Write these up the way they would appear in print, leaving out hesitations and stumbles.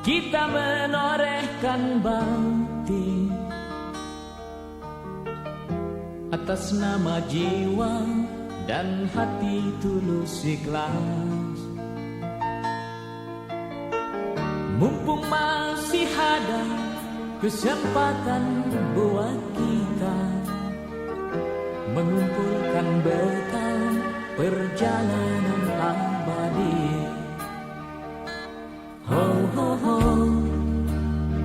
kita menorehkan bakti atas nama jiwa dan hati tulus ikhlas. Mumpung masih ada kesempatan buat kita mengumpulkan bekal perjalanan abadi. Ho ho ho,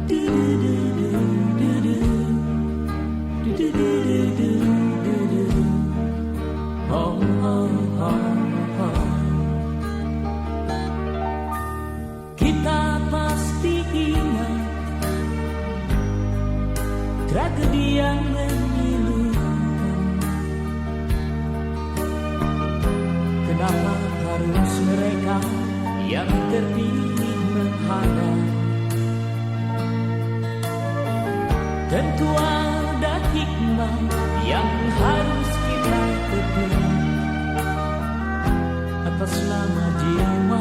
du du du du du du du du du du du, ho ho ho ho. Kita pasti ingat tragedi yang memilukan. Kenapa harus mereka yang terpilih menghadap? Tentu ada hikmah yang harus kita petik atas nama jiwa